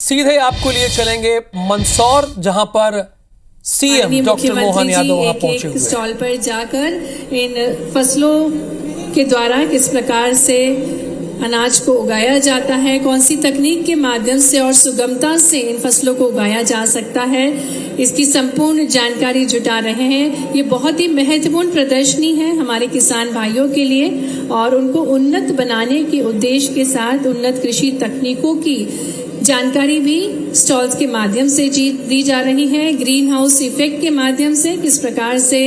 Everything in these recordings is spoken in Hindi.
सीधे आपको लिए चलेंगे मंदसौर, जहां पर सीएम डॉक्टर मोहन यादव वहां पहुंचे हुए स्टॉल पर जाकर इन फसलों के द्वारा किस प्रकार से अनाज को उगाया जाता है, कौन सी तकनीक के माध्यम से और सुगमता से इन फसलों को उगाया जा सकता है, इसकी संपूर्ण जानकारी जुटा रहे हैं। ये बहुत ही महत्वपूर्ण प्रदर्शनी है हमारे किसान भाइयों के लिए और उनको उन्नत बनाने के उद्देश्य के साथ उन्नत कृषि तकनीकों की जानकारी भी स्टॉल्स के माध्यम से दी जा रही है। ग्रीन हाउस इफेक्ट के माध्यम से किस प्रकार से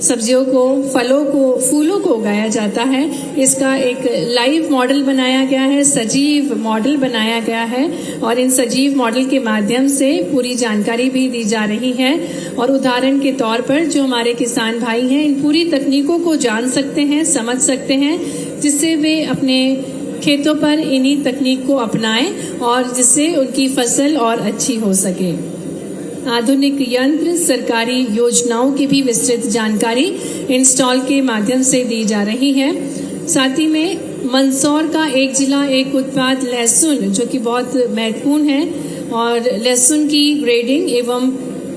सब्जियों को, फलों को, फूलों को उगाया जाता है, इसका एक लाइव मॉडल बनाया गया है, सजीव मॉडल बनाया गया है और इन सजीव मॉडल के माध्यम से पूरी जानकारी भी दी जा रही है। और उदाहरण के तौर पर जो हमारे किसान भाई हैं इन पूरी तकनीकों को जान सकते हैं, समझ सकते हैं, जिससे वे अपने खेतों पर इन्हीं तकनीक को अपनाएं और जिससे उनकी फसल और अच्छी हो सके। आधुनिक यंत्र, सरकारी योजनाओं की भी विस्तृत जानकारी इन स्टॉल के माध्यम से दी जा रही है। साथ ही में मंदसौर का एक जिला एक उत्पाद लहसुन, जो कि बहुत महत्वपूर्ण है, और लहसुन की ग्रेडिंग एवं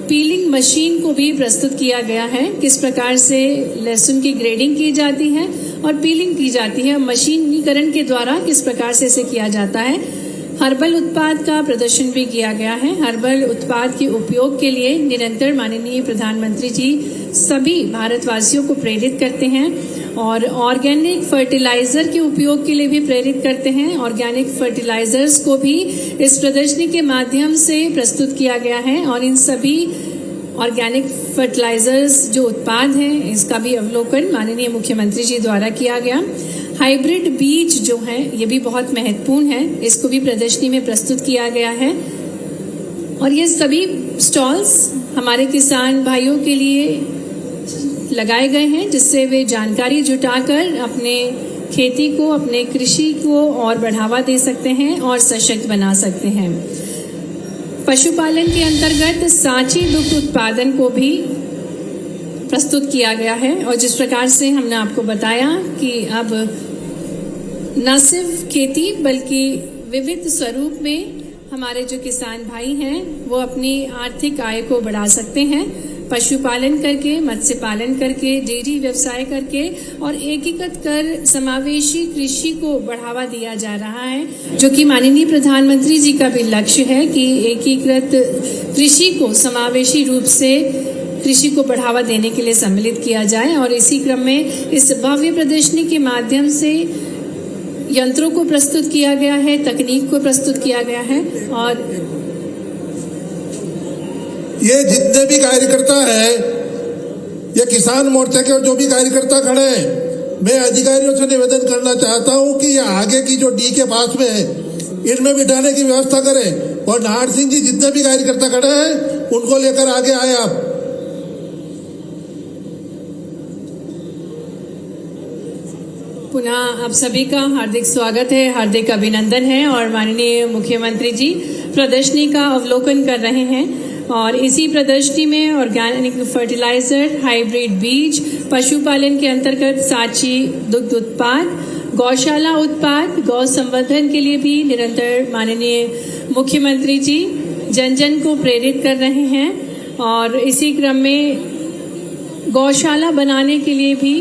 पीलिंग मशीन को भी प्रस्तुत किया गया है। किस प्रकार से लहसुन की ग्रेडिंग की जाती है और पीलिंग की जाती है, मशीनीकरण के द्वारा किस प्रकार से इसे किया जाता है। हर्बल उत्पाद का प्रदर्शन भी किया गया है। हर्बल उत्पाद के उपयोग के लिए निरंतर माननीय प्रधानमंत्री जी सभी भारतवासियों को प्रेरित करते हैं और ऑर्गेनिक फर्टिलाइजर के उपयोग के लिए भी प्रेरित करते हैं। ऑर्गेनिक फर्टिलाइजर्स को भी इस प्रदर्शनी के माध्यम से प्रस्तुत किया गया है और इन सभी ऑर्गेनिक फर्टिलाइजर्स जो उत्पाद हैं इसका भी अवलोकन माननीय मुख्यमंत्री जी द्वारा किया गया। हाइब्रिड बीज जो है ये भी बहुत महत्वपूर्ण है, इसको भी प्रदर्शनी में प्रस्तुत किया गया है। और ये सभी स्टॉल्स हमारे किसान भाइयों के लिए लगाए गए हैं, जिससे वे जानकारी जुटाकर अपने खेती को, अपने कृषि को और बढ़ावा दे सकते हैं और सशक्त बना सकते हैं। पशुपालन के अंतर्गत सांची दुग्ध उत्पादन को भी प्रस्तुत किया गया है और जिस प्रकार से हमने आपको बताया कि अब न सिर्फ खेती बल्कि विविध स्वरूप में हमारे जो किसान भाई हैं वो अपनी आर्थिक आय को बढ़ा सकते हैं, पशुपालन करके, मत्स्य पालन करके, डेयरी व्यवसाय करके और एकीकृत कर समावेशी कृषि को बढ़ावा दिया जा रहा है, जो कि माननीय प्रधानमंत्री जी का भी लक्ष्य है कि एकीकृत कृषि को समावेशी रूप से कृषि को बढ़ावा देने के लिए सम्मिलित किया जाए। और इसी क्रम में इस भव्य प्रदर्शनी के माध्यम से यंत्रों को प्रस्तुत किया गया है, तकनीक को प्रस्तुत किया गया है और ये जितने भी कार्यकर्ता हैं, ये किसान मोर्चा के और जो भी कार्यकर्ता खड़े हैं, मैं अधिकारियों से निवेदन करना चाहता हूं कि ये आगे की जो डी के पास में है इनमें बिठाने की व्यवस्था करें और नाहर सिंह जी जितने भी कार्यकर्ता खड़े हैं उनको लेकर आगे आए। आप पुनः आप सभी का हार्दिक स्वागत है, हार्दिक अभिनंदन है और माननीय मुख्यमंत्री जी प्रदर्शनी का अवलोकन कर रहे हैं और इसी प्रदर्शनी में ऑर्गेनिक फर्टिलाइजर, हाइब्रिड बीज, पशुपालन के अंतर्गत सांची दुग्ध उत्पाद, गौशाला उत्पाद, गौ संवर्धन के लिए भी निरंतर माननीय मुख्यमंत्री जी जन जन को प्रेरित कर रहे हैं और इसी क्रम में गौशाला बनाने के लिए भी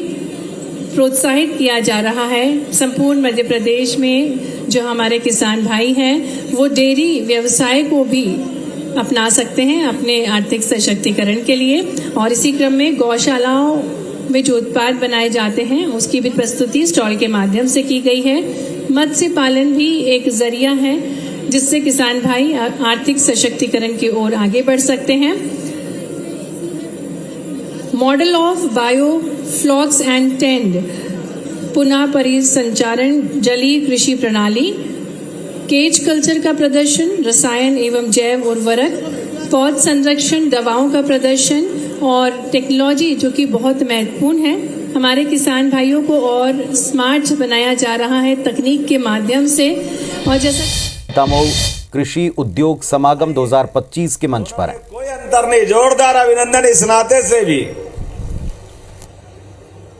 प्रोत्साहित किया जा रहा है। संपूर्ण मध्य प्रदेश में जो हमारे किसान भाई हैं वो डेयरी व्यवसाय को भी अपना सकते हैं अपने आर्थिक सशक्तिकरण के लिए और इसी क्रम में गौशालाओं में जो उत्पाद बनाए जाते हैं उसकी भी प्रस्तुति स्टॉल के माध्यम से की गई है। मत्स्य पालन भी एक जरिया है जिससे किसान भाई आर्थिक सशक्तिकरण की ओर आगे बढ़ सकते हैं। Model of bio flocks and टेंड, पुनः परिसंचारण, जलीय कृषि प्रणाली, केज कल्चर का प्रदर्शन, रसायन एवं जैव उर्वरक, पौध संरक्षण, दवाओं का प्रदर्शन और टेक्नोलॉजी जो कि बहुत महत्वपूर्ण है। हमारे किसान भाइयों को और स्मार्ट बनाया जा रहा है तकनीक के माध्यम से। और जैसा दमोह कृषि उद्योग समागम 2025 के मंच पर है। कोई अंतर नहीं, जोरदार अभिनंदन इस नाते से भी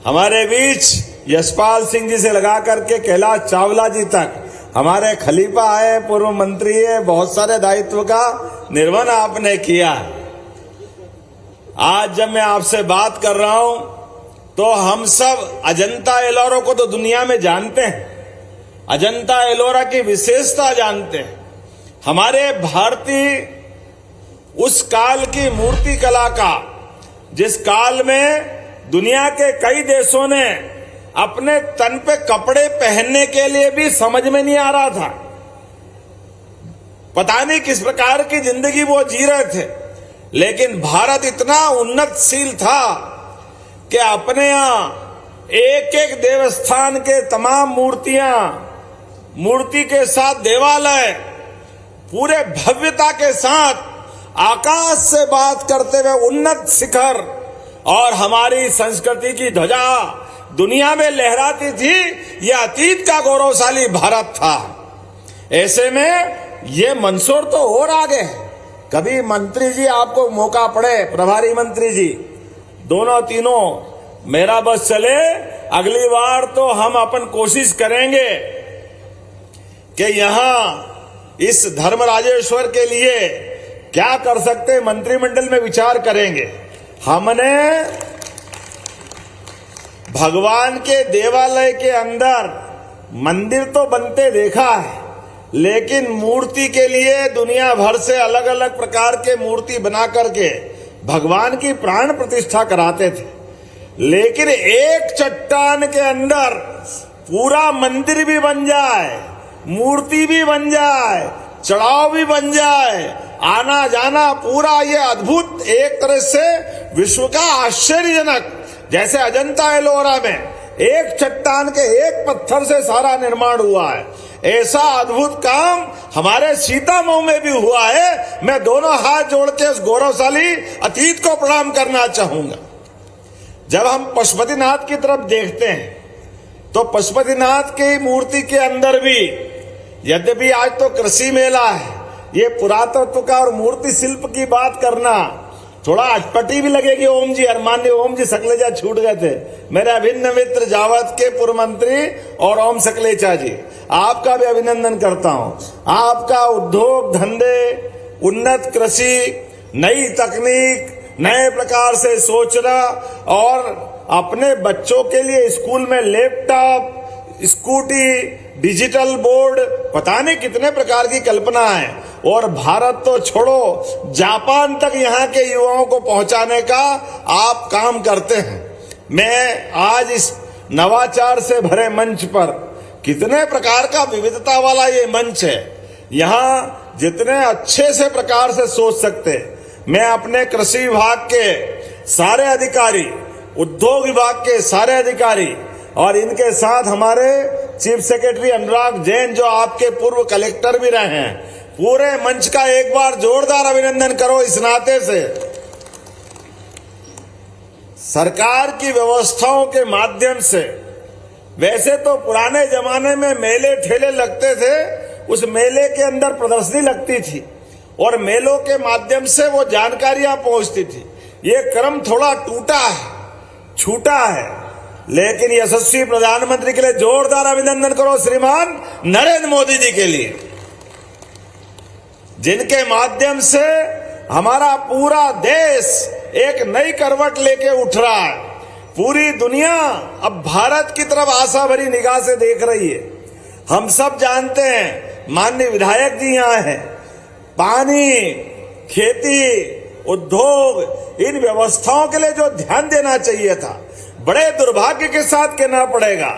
हमारे बीच यशपाल सिंह जी से लगा करके कैलाश चावला जी तक हमारे खलीफा है, पूर्व मंत्री है, बहुत सारे दायित्व का निर्वहन आपने किया। आज जब मैं आपसे बात कर रहा हूं तो हम सब अजंता एलोरा को तो दुनिया में जानते हैं, अजंता एलोरा की विशेषता जानते हैं। हमारे भारतीय उस काल की मूर्ति कला का, जिस काल में दुनिया के कई देशों ने अपने तन पे कपड़े पहनने के लिए भी समझ में नहीं आ रहा था, पता नहीं किस प्रकार की जिंदगी वो जी रहे थे। लेकिन भारत इतना उन्नतशील था कि अपने यहां एक एक देवस्थान के तमाम मूर्तियां, मूर्ति के साथ देवालय पूरे भव्यता के साथ आकाश से बात करते हुए उन्नत शिखर और हमारी संस्कृति की ध्वजा दुनिया में लहराती थी। यह अतीत का गौरवशाली भारत था। ऐसे में ये मंदसौर तो और आगे है। कभी मंत्री जी आपको मौका पड़े, प्रभारी मंत्री जी दोनों तीनों, मेरा बस चले, अगली बार तो हम अपन कोशिश करेंगे कि यहां इस धर्मराजेश्वर के लिए क्या कर सकते, मंत्रिमंडल में विचार करेंगे। हमने भगवान के देवालय के अंदर मंदिर तो बनते देखा है, लेकिन मूर्ति के लिए दुनिया भर से अलग अलग प्रकार के मूर्ति बना करके भगवान की प्राण प्रतिष्ठा कराते थे। लेकिन एक चट्टान के अंदर पूरा मंदिर भी बन जाए, मूर्ति भी बन जाए, चढ़ाव भी बन जाए, आना जाना पूरा ये अद्भुत, एक तरह से विश्व का आश्चर्यजनक, जैसे अजंता एलोरा में एक चट्टान के एक पत्थर से सारा निर्माण हुआ है, ऐसा अद्भुत काम हमारे सीतामऊ में भी हुआ है। मैं दोनों हाथ जोड़ के उस गौरवशाली अतीत को प्रणाम करना चाहूंगा। जब हम पशुपतिनाथ की तरफ देखते हैं तो पशुपतिनाथ की मूर्ति के अंदर भी, यद्यपि आज तो कृषि मेला है, ये पुरातत्व का और मूर्ति शिल्प की बात करना थोड़ा अटपटी भी लगेगी। ओम जी, माननीय ओम जी सकलेचा छूट गए थे, मेरे अभिन्न मित्र जावत के पूर्व मंत्री और ओम सकलेचा जी, आपका भी अभिनंदन करता हूं। आपका उद्योग धंधे, उन्नत कृषि, नई तकनीक, नए प्रकार से सोचना और अपने बच्चों के लिए स्कूल में लैपटॉप, स्कूटी, डिजिटल बोर्ड, पता नहीं कितने प्रकार की कल्पना है। और भारत तो छोड़ो, जापान तक यहाँ के युवाओं को पहुंचाने का आप काम करते हैं। मैं आज इस नवाचार से भरे मंच पर, कितने प्रकार का विविधता वाला ये मंच है, यहाँ जितने अच्छे से प्रकार से सोच सकते, मैं अपने कृषि विभाग के सारे अधिकारी, उद्योग विभाग के सारे अधिकारी और इनके साथ हमारे चीफ सेक्रेटरी अनुराग जैन, जो आपके पूर्व कलेक्टर भी रहे हैं, पूरे मंच का एक बार जोरदार अभिनंदन करो। इस नाते से सरकार की व्यवस्थाओं के माध्यम से, वैसे तो पुराने जमाने में मेले ठेले लगते थे, उस मेले के अंदर प्रदर्शनी लगती थी और मेलों के माध्यम से वो जानकारियां पहुंचती थी। ये क्रम थोड़ा टूटा है, छूटा है, लेकिन यशस्वी प्रधानमंत्री के लिए जोरदार अभिनंदन करो श्रीमान नरेंद्र मोदी जी के लिए, जिनके माध्यम से हमारा पूरा देश एक नई करवट लेके उठ रहा है। पूरी दुनिया अब भारत की तरफ आशा भरी निगाह से देख रही है। हम सब जानते हैं, माननीय विधायक जी यहाँ हैं, पानी, खेती, उद्योग, इन व्यवस्थाओं के लिए जो ध्यान देना चाहिए था, बड़े दुर्भाग्य के साथ कहना पड़ेगा,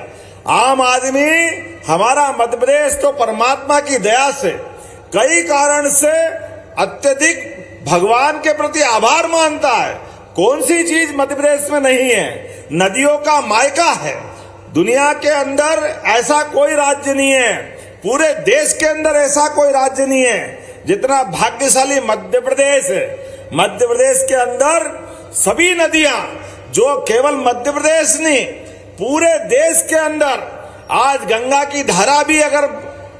आम आदमी हमारा मध्य प्रदेश तो परमात्मा की दया से कई कारण से अत्यधिक भगवान के प्रति आभार मानता है। कौन सी चीज मध्य प्रदेश में नहीं है? नदियों का मायका है। दुनिया के अंदर ऐसा कोई राज्य नहीं है, पूरे देश के अंदर ऐसा कोई राज्य नहीं है जितना भाग्यशाली मध्य प्रदेश है। मध्य प्रदेश के अंदर सभी नदियां, जो केवल मध्य प्रदेश नहीं पूरे देश के अंदर, आज गंगा की धारा भी अगर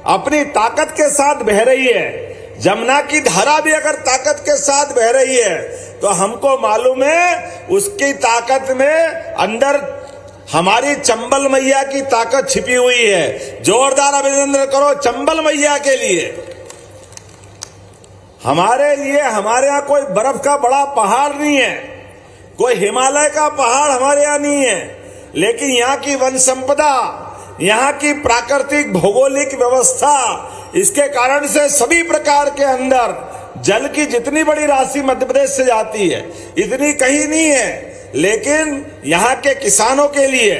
अपनी ताकत के साथ बह रही है, जमुना की धारा भी अगर ताकत के साथ बह रही है, तो हमको मालूम है उसकी ताकत में अंदर हमारी चंबल मैया की ताकत छिपी हुई है। जोरदार अभिनंदन करो चंबल मैया के लिए। हमारे लिए, हमारे यहां कोई बर्फ का बड़ा पहाड़ नहीं है, कोई हिमालय का पहाड़ हमारे यहां नहीं है, लेकिन यहाँ की वन संपदा, यहाँ की प्राकृतिक भौगोलिक व्यवस्था, इसके कारण से सभी प्रकार के अंदर जल की जितनी बड़ी राशि मध्य प्रदेश से जाती है इतनी कहीं नहीं है। लेकिन यहाँ के किसानों के लिए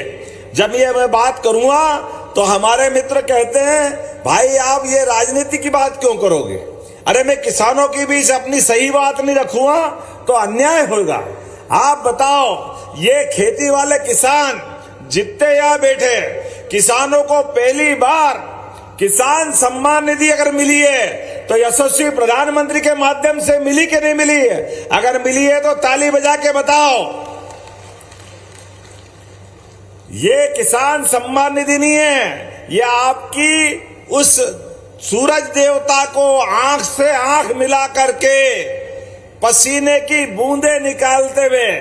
जब ये मैं बात करूंगा तो हमारे मित्र कहते हैं भाई आप ये राजनीति की बात क्यों करोगे। अरे मैं किसानों की बीच अपनी सही बात नहीं रखूंगा तो अन्याय होगा। आप बताओ, ये खेती वाले किसान जितने यहाँ बैठे, किसानों को पहली बार किसान सम्मान निधि अगर मिली है तो यशस्वी प्रधानमंत्री के माध्यम से मिली कि नहीं मिली है? अगर मिली है तो ताली बजा के बताओ। ये किसान सम्मान निधि नहीं है, ये आपकी उस सूरज देवता को आंख से आंख मिला करके पसीने की बूंदें निकालते हुए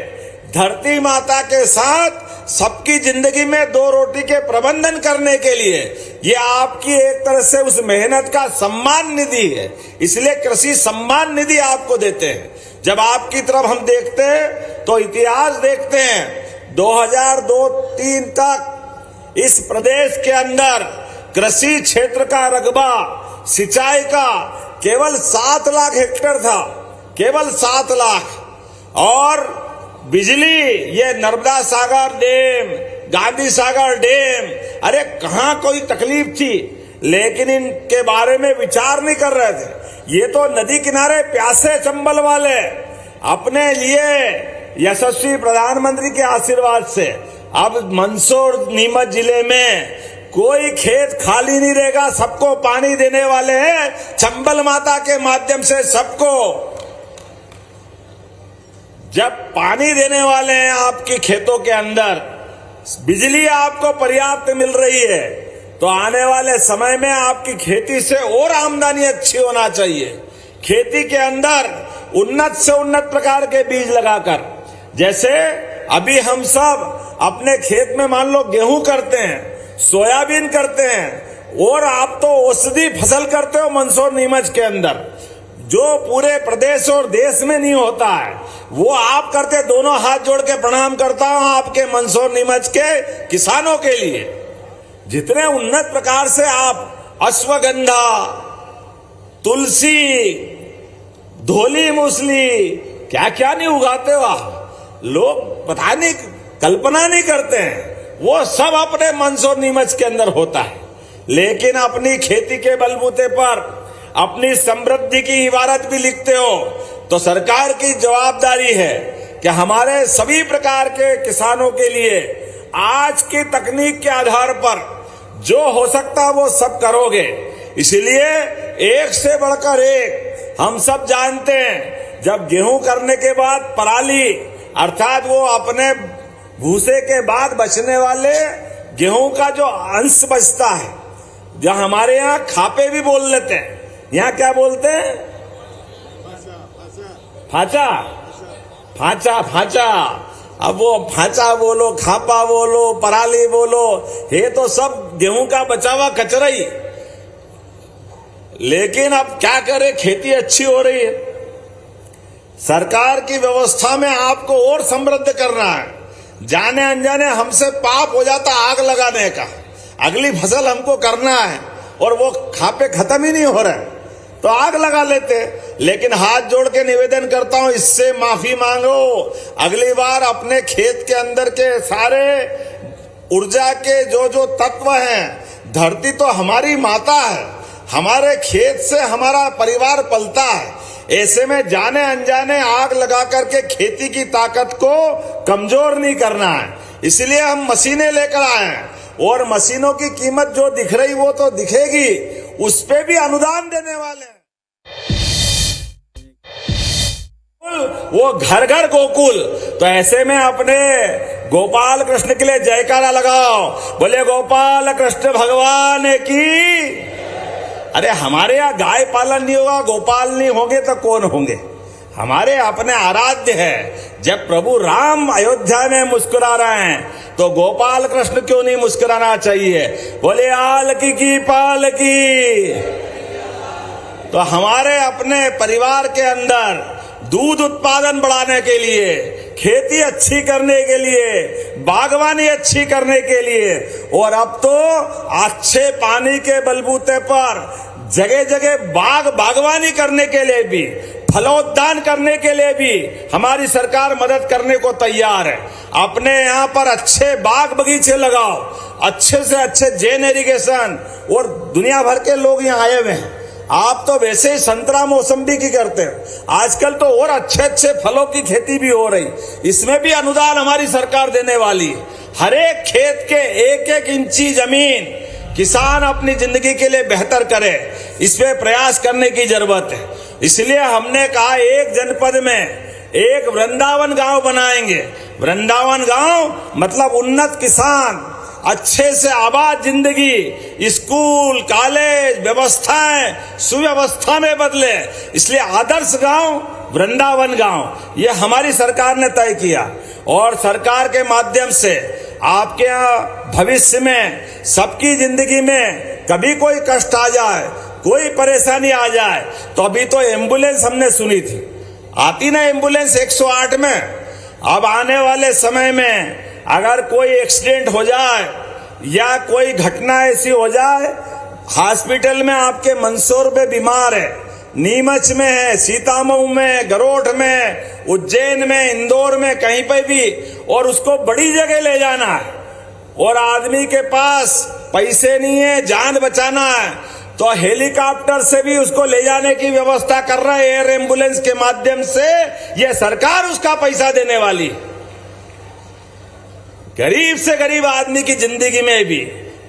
धरती माता के साथ सबकी जिंदगी में दो रोटी के प्रबंधन करने के लिए ये आपकी एक तरह से उस मेहनत का सम्मान निधि है। इसलिए कृषि सम्मान निधि आपको देते हैं। जब आपकी तरफ हम देखते हैं तो इतिहास देखते हैं, 2002-03 तक इस प्रदेश के अंदर कृषि क्षेत्र का रकबा सिंचाई का केवल 7 लाख हेक्टेयर था, केवल 7 लाख। और बिजली, ये नर्मदा सागर डैम, गांधी सागर डैम, अरे कहां कोई तकलीफ थी, लेकिन इनके बारे में विचार नहीं कर रहे थे। ये तो नदी किनारे प्यासे चंबल वाले अपने लिए यशस्वी प्रधानमंत्री के आशीर्वाद से अब मंदसौर नीमच जिले में कोई खेत खाली नहीं रहेगा, सबको पानी देने वाले हैं चंबल माता के माध्यम से। सबको जब पानी देने वाले हैं आपके खेतों के अंदर, बिजली आपको पर्याप्त मिल रही है, तो आने वाले समय में आपकी खेती से और आमदनी अच्छी होना चाहिए। खेती के अंदर उन्नत से उन्नत प्रकार के बीज लगाकर, जैसे अभी हम सब अपने खेत में मान लो गेहूं करते हैं, सोयाबीन करते हैं, और आप तो औषधि फसल करते हो मंदसौर नीमच के अंदर, जो पूरे प्रदेश और देश में नहीं होता है वो आप करते। दोनों हाथ जोड़ के प्रणाम करता हूं आपके मंदसौर नीमच के किसानों के लिए। जितने उन्नत प्रकार से आप अश्वगंधा, तुलसी, धोली मूसली, क्या क्या नहीं उगाते हो आप, लोग पता नहीं, कल्पना नहीं करते हैं। वो सब अपने मंदसौर नीमच के अंदर होता है। लेकिन अपनी खेती के बलबूते पर अपनी समृद्धि की इबारत भी लिखते हो, तो सरकार की जवाबदारी है कि हमारे सभी प्रकार के किसानों के लिए आज की तकनीक के आधार पर जो हो सकता वो सब करोगे। इसलिए एक से बढ़कर एक हम सब जानते हैं, जब गेहूं करने के बाद पराली, अर्थात वो अपने भूसे के बाद बचने वाले गेहूं का जो अंश बचता है, जहां हमारे यहाँ खापे भी बोल लेते हैं, यहाँ क्या बोलते हैं? फाचा, फाचा, फाचा। अब वो फाचा बोलो, खापा बोलो, पराली बोलो, ये तो सब गेहूं का बचा हुआ कचरा ही। लेकिन अब क्या करे, खेती अच्छी हो रही है। सरकार की व्यवस्था में आपको और समृद्ध करना है। जाने अनजाने हमसे पाप हो जाता आग लगाने का, अगली फसल हमको करना है और वो खापे खत्म ही नहीं हो रहे तो आग लगा लेते। लेकिन हाथ जोड़ के निवेदन करता हूं, इससे माफी मांगो। अगली बार अपने खेत के अंदर के सारे ऊर्जा के जो जो तत्व हैं, धरती तो हमारी माता है, हमारे खेत से हमारा परिवार पलता है। ऐसे में जाने अनजाने आग लगा करके खेती की ताकत को कमजोर नहीं करना है। इसलिए हम मशीनें लेकर आए हैं, और मशीनों की कीमत जो दिख रही वो तो दिखेगी, उस पे भी अनुदान देने वाले हैं। वो घर घर गोकुल। तो ऐसे में अपने गोपाल कृष्ण के लिए जयकारा लगाओ, बोले गोपाल कृष्ण भगवान की। अरे हमारे यहाँ गाय पालन नहीं होगा, गोपाल नहीं होंगे तो कौन होंगे? हमारे अपने आराध्य है। जब प्रभु राम अयोध्या में मुस्कुरा रहे हैं, तो गोपाल कृष्ण क्यों नहीं मुस्कुराना चाहिए? बोले आल की पाल की। तो हमारे अपने परिवार के अंदर दूध उत्पादन बढ़ाने के लिए, खेती अच्छी करने के लिए, बागवानी अच्छी करने के लिए, और अब तो अच्छे पानी के बलबूते पर जगह जगह बागवानी करने के लिए भी, फलोद्यान करने के लिए भी हमारी सरकार मदद करने को तैयार है। अपने यहाँ पर अच्छे बाग बगीचे लगाओ, अच्छे से अच्छे जेन इरिगेशन, और दुनिया भर के लोग यहाँ आए हुए हैं। आप तो वैसे ही संतरा मौसम्बी की करते हैं, आजकल तो और अच्छे अच्छे फलों की खेती भी हो रही, इसमें भी अनुदान हमारी सरकार देने वाली है। हर एक खेत के एक एक इंची जमीन किसान अपनी जिंदगी के लिए बेहतर करे, इस पे प्रयास करने की जरूरत है। इसलिए हमने कहा एक जनपद में एक वृंदावन गांव बनाएंगे। वृंदावन गांव मतलब उन्नत किसान, अच्छे से आबाद जिंदगी, स्कूल कॉलेज व्यवस्थाएं सुव्यवस्था में बदले, इसलिए आदर्श गांव वृंदावन गांव ये हमारी सरकार ने तय किया। और सरकार के माध्यम से आपके यहाँ भविष्य में सबकी जिंदगी में कभी कोई कष्ट आ जाए, कोई परेशानी आ जाए, तो अभी तो एम्बुलेंस हमने सुनी थी, आती ना एम्बुलेंस 108 में। अब आने वाले समय में अगर कोई एक्सीडेंट हो जाए या कोई घटना ऐसी हो जाए, हॉस्पिटल में आपके मंदसौर में बीमार है, नीमच में है, सीतामऊ में, गरोठ में, उज्जैन में, इंदौर में, कहीं पे भी, और उसको बड़ी जगह ले जाना है और आदमी के पास पैसे नहीं है, जान बचाना है, तो हेलीकॉप्टर से भी उसको ले जाने की व्यवस्था कर रहा है। एयर एम्बुलेंस के माध्यम से यह सरकार उसका पैसा देने वाली। गरीब से गरीब आदमी की जिंदगी में भी,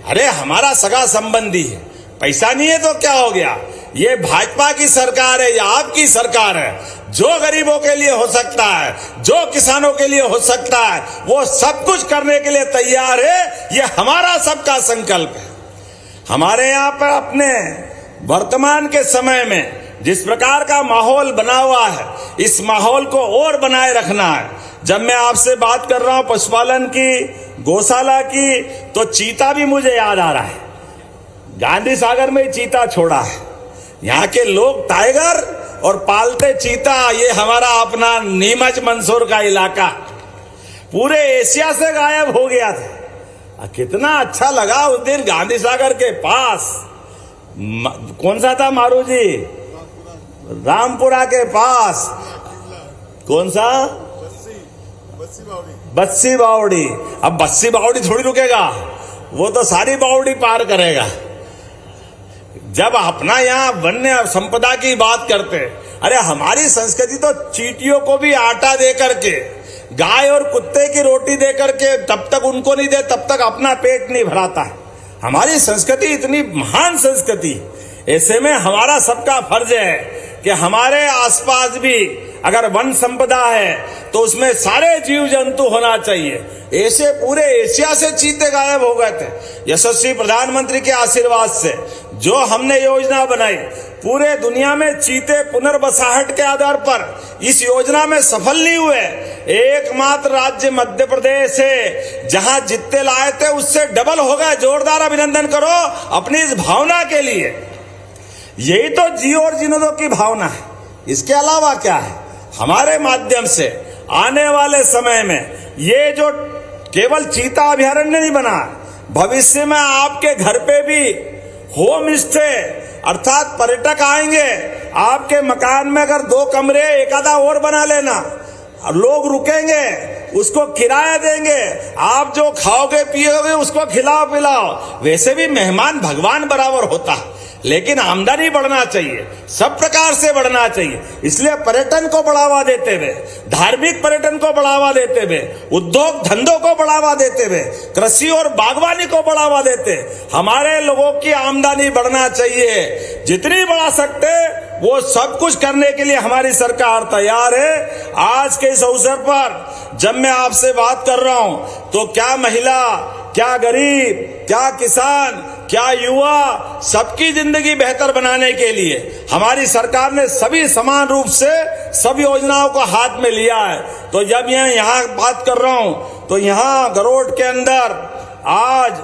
अरे हमारा सगा संबंधी है, पैसा नहीं है तो क्या हो गया? ये भाजपा की सरकार है या आपकी सरकार है? जो गरीबों के लिए हो सकता है, जो किसानों के लिए हो सकता है, वो सब कुछ करने के लिए तैयार है। ये हमारा सबका संकल्प है। हमारे यहाँ पर अपने वर्तमान के समय में जिस प्रकार का माहौल बना हुआ है, इस माहौल को और बनाए रखना है। जब मैं आपसे बात कर रहा हूं पशुपालन की, गौशाला की, तो चीता भी मुझे याद आ रहा है। गांधी सागर में चीता छोड़ा है, यहाँ के लोग टाइगर और पालते चीता। ये हमारा अपना नीमच मंदसौर का इलाका पूरे एशिया से गायब हो गया था। कितना अच्छा लगा उस दिन गांधी सागर के पास, कौन सा था मारू जी, रामपुरा के पास, कौन सा, बस्सी बावड़ी। अब बस्सी बावड़ी थोड़ी रुकेगा, वो तो सारी बावड़ी पार करेगा। जब अपना यहाँ वन्य संपदा की बात करते, अरे हमारी संस्कृति तो चींटियों को भी आटा दे करके, गाय और कुत्ते की रोटी दे करके, तब तक उनको नहीं दे तब तक अपना पेट नहीं भराता है। हमारी संस्कृति इतनी महान संस्कृति, ऐसे में हमारा सबका फर्ज है कि हमारे आसपास भी अगर वन संपदा है तो उसमें सारे जीव जंतु होना चाहिए। ऐसे पूरे एशिया से चीते गायब हो गए थे। यशस्वी प्रधानमंत्री के आशीर्वाद से जो हमने योजना बनाई, पूरे दुनिया में चीते पुनर्बसाहट के आधार पर इस योजना में सफल नहीं हुए। एकमात्र राज्य मध्य प्रदेश है जहां जितने लाए थे उससे डबल हो गए। जोरदार अभिनंदन करो अपनी इस भावना के लिए। यही तो जियो और जीने दो की भावना है, इसके अलावा क्या है? हमारे माध्यम से आने वाले समय में ये जो केवल चीता अभयारण्य नहीं बना, भविष्य में आपके घर पे भी होम स्टे, अर्थात पर्यटक आएंगे, आपके मकान में अगर 2 कमरे एक आधा और बना लेना, लोग रुकेंगे, उसको किराया देंगे, आप जो खाओगे पियोगे उसको खिलाओ पिलाओ। वैसे भी मेहमान भगवान बराबर होता है, लेकिन आमदनी बढ़ना चाहिए, सब प्रकार से बढ़ना चाहिए। इसलिए पर्यटन को बढ़ावा देते हुए, धार्मिक पर्यटन को बढ़ावा देते हुए, उद्योग धंधों को बढ़ावा देते हुए, कृषि और बागवानी को बढ़ावा देते हमारे लोगों की आमदनी बढ़ना चाहिए। जितनी बढ़ा सकते वो सब कुछ करने के लिए हमारी सरकार तैयार है। आज के इस अवसर पर जब मैं आपसे बात कर रहा हूं तो क्या महिला, क्या गरीब, क्या किसान, क्या युवा, सबकी जिंदगी बेहतर बनाने के लिए हमारी सरकार ने सभी समान रूप से सब योजनाओं को हाथ में लिया है। तो जब मैं यहाँ बात कर रहा हूँ तो यहाँ गरोठ के अंदर आज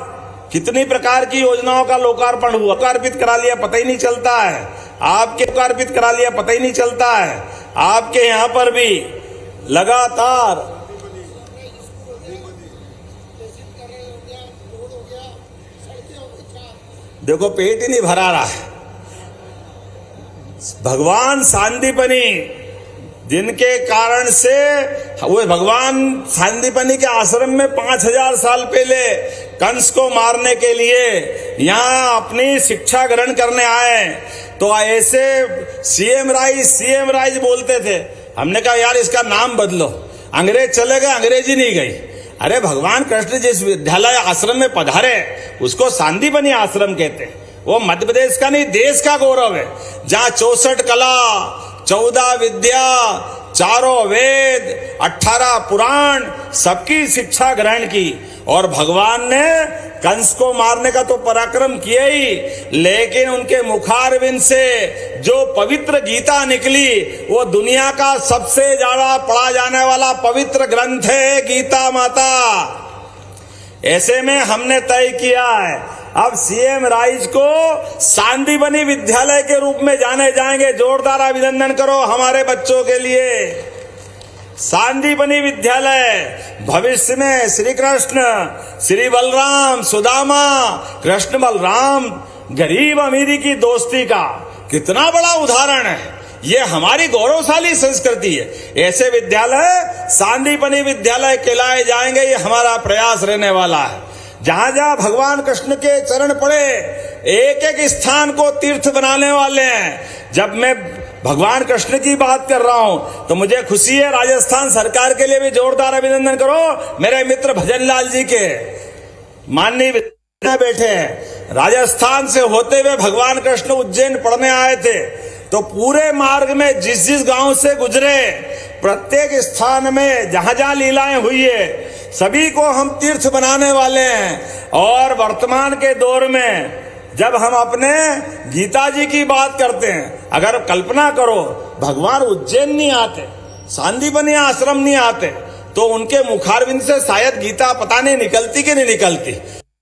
कितनी प्रकार की योजनाओं का लोकार्पण हुआ, लोकार्पित करा लिया पता ही नहीं चलता है, आपके लोकार्पित करा लिया पता ही नहीं चलता है। आपके यहाँ पर भी लगातार देखो पेट ही नहीं भरा रहा है। भगवान सांदीपनी जिनके कारण से वो भगवान सांदीपनी के आश्रम में 5000 साल पहले कंस को मारने के लिए यहाँ अपनी शिक्षा ग्रहण करने आए, तो ऐसे सीएम राइज बोलते थे। हमने कहा यार इसका नाम बदलो, अंग्रेज चले गए, अंग्रेजी नहीं गई। अरे भगवान कृष्ण जिस विद्यालय आश्रम में पधारे उसको सांदीपनी आश्रम कहते हैं। वो मध्य प्रदेश का नहीं देश का गौरव है, जहाँ 64 कला, 14 विद्या, 4 वेद, 18 पुराण सबकी शिक्षा ग्रहण की। और भगवान ने कंस को मारने का तो पराक्रम किया ही, लेकिन उनके मुखारविंद से जो पवित्र गीता निकली वो दुनिया का सबसे ज्यादा पढ़ा जाने वाला पवित्र ग्रंथ है गीता माता। ऐसे में हमने तय किया है अब सीएम राइज को सांदीपनी विद्यालय के रूप में जाने जाएंगे। जोरदार अभिनंदन करो हमारे बच्चों के लिए। सांदीपनी विद्यालय भविष्य में श्री कृष्ण, श्री बलराम, सुदामा, कृष्ण बलराम, गरीब अमीरी की दोस्ती का कितना बड़ा उदाहरण है। ये हमारी गौरवशाली संस्कृति है। ऐसे विद्यालय सांदीपनी विद्यालय कहलाए जाएंगे, ये हमारा प्रयास रहने वाला है। जहां जहां भगवान कृष्ण के चरण पड़े, एक एक स्थान को तीर्थ बनाने वाले हैं। जब मैं भगवान कृष्ण की बात कर रहा हूं तो मुझे खुशी है, राजस्थान सरकार के लिए भी जोरदार अभिनंदन करो। मेरे मित्र भजन लाल जी के माननीय बैठे हैं, राजस्थान से होते हुए भगवान कृष्ण उज्जैन पढ़ने आए थे, तो पूरे मार्ग में जिस जिस गांव से गुजरे, प्रत्येक स्थान में जहां जहां लीलाएं हुई है, सभी को हम तीर्थ बनाने वाले हैं। और वर्तमान के दौर में जब हम अपने गीता जी की बात करते हैं, अगर कल्पना करो भगवान उज्जैन नहीं आते, सांदीपनी आश्रम नहीं आते, तो उनके मुखारविंद से शायद गीता पता नहीं निकलती कि नहीं निकलती।